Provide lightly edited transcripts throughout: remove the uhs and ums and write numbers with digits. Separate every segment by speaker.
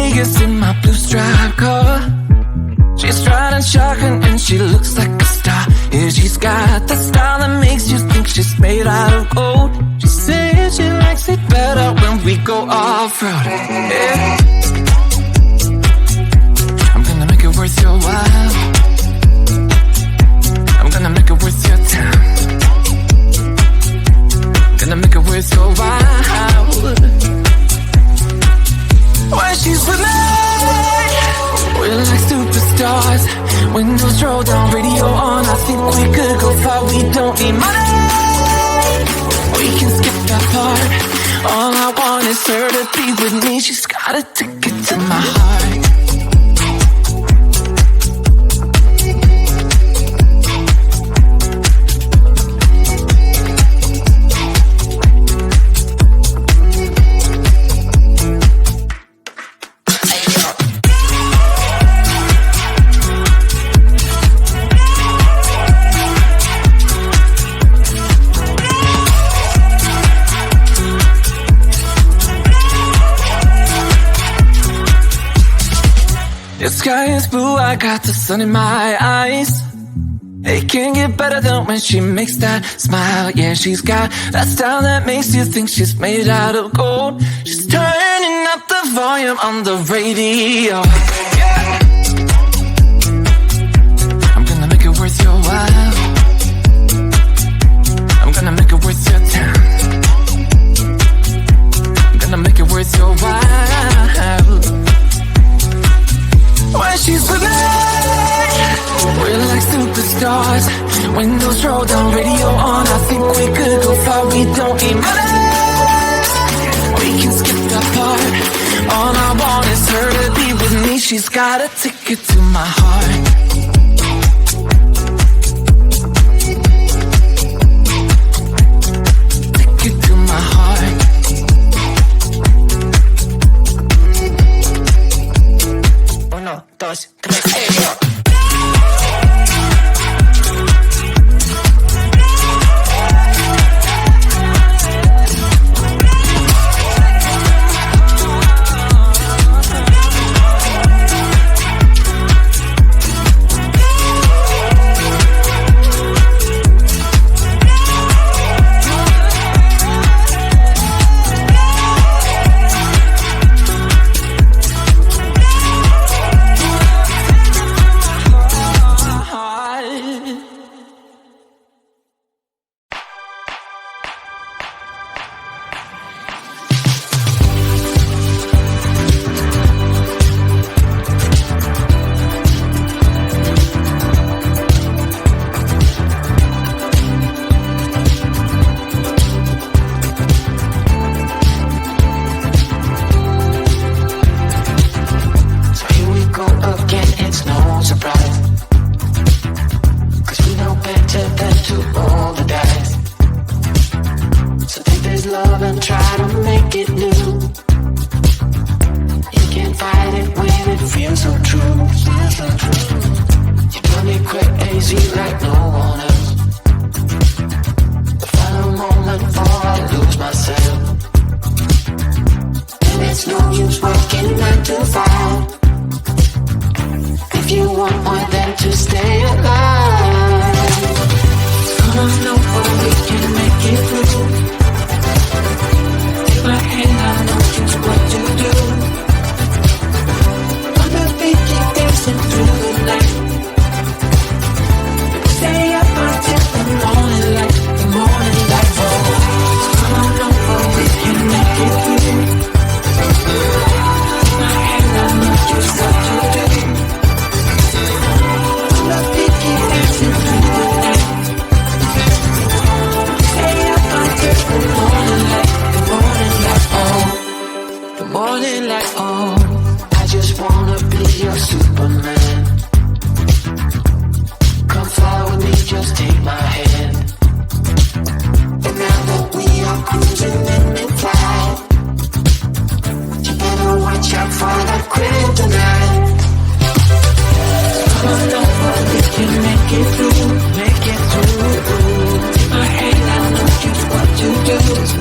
Speaker 1: Vegas in my blue striped car. She's riding shotgun and she looks like a star. Yeah, she's got that style that makes you think she's made out of gold. She says she likes it better when we go off-road. Yeah. I'm gonna make it worth your while. I'm gonna make it worth your time. Gonna make it worth your while. When she's with me, we're like superstars. Windows roll down, radio on. I think we could go far. We don't need money. We can skip that part. All I want is her to be with me. She's got a ticket to my heart. The sky is blue, I got the sun in my eyes. It can't get better than when she makes that smile. Yeah, she's got that style that makes you think she's made out of gold. She's turning up the volume on the radio. Yeah. I'm gonna make it worth your while. I'm gonna make it worth your time. I'm gonna make it worth your while. When she's with me, we're like superstars. Windows roll down, radio on. I think we could go far. We don't need money. We can skip that part. All I want is her to be with me. She's got a ticket to my heart. Ticket to my heart. 1, 2, 3, 4.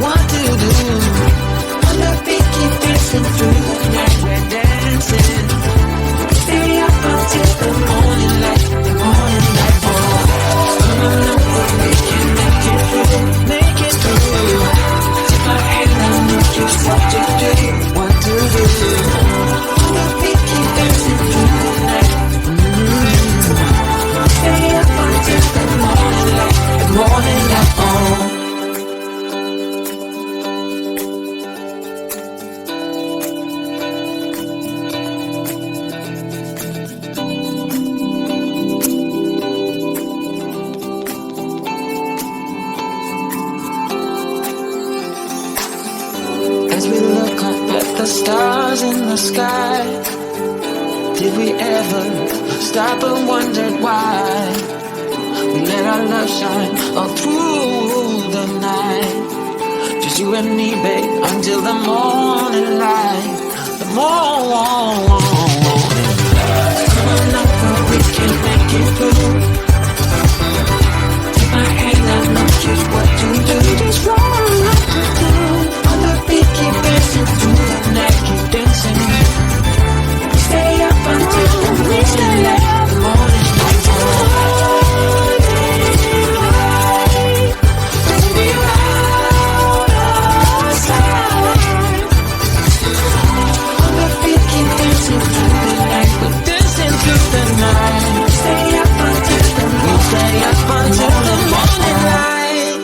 Speaker 1: What to do? On the beat, keep dancing through the night. We're dancing. the stars in the sky. Did we ever stop and wonder why we let our love shine all through the night? Just you and me, babe, until the morning light. The morning light. Come on up, girl, we can make it through. Take my hand, I know just what to do. Just roll up to do. On the beat, keep dancing through the night, keep dancing. Stay up until we stay up. The morning light. Baby, out of sight. On the beat, keep dancing through the night. We're dancing through the night. Stay up until the morning light. Stay up until the morning light.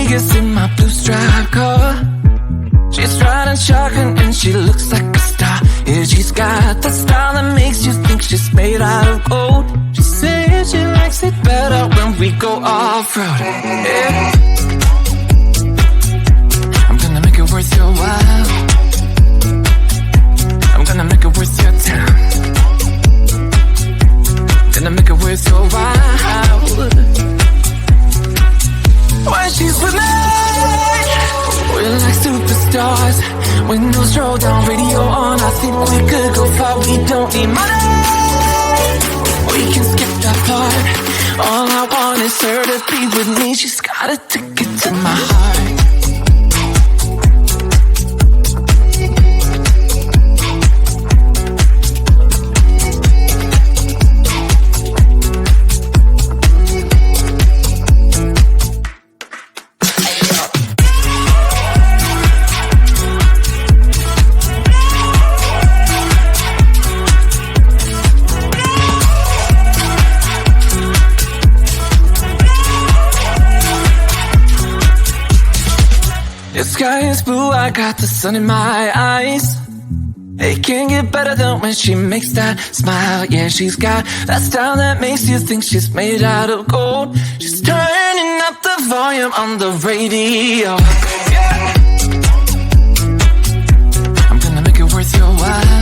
Speaker 1: Vegas in my blue striped car. She's riding shotgun and she looks like a star. Yeah, she's got that style that makes you think she's made out of gold. She says she likes it better when we go off-road. Yeah. I'm gonna make it worth your while. I'm gonna make it worth your time. Gonna make it worth your while. When she's with me, we're like superstars. Windows roll down, radio on. I think we could go far. We don't need money. We can skip that part. All I want is her to be with me. She's got a ticket to my heart. The sky is blue, I got the sun in my eyes. It can't get better than when she makes that smile. Yeah, she's got that style that makes you think she's made out of gold. She's turning up the volume on the radio. Yeah. I'm gonna make it worth your while.